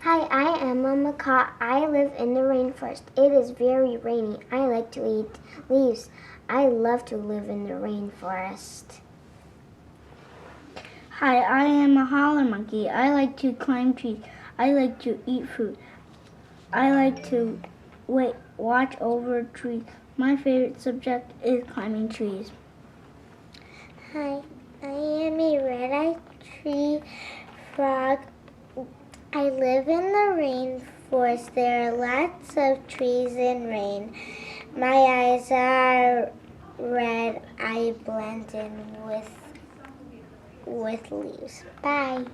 Hi, I am a macaw. I live in the rainforest. It is very rainy. I like to eat leaves. I love to live in the rainforest. Hi, I am a howler monkey. I like to climb trees. I like to eat fruit. I like to watch over trees. My favorite subject is climbing trees. Hi, I am a red-eyed tree frog. I live in the rainforest. There are lots of trees and rain. My eyes are red. I blend in with leaves. Bye.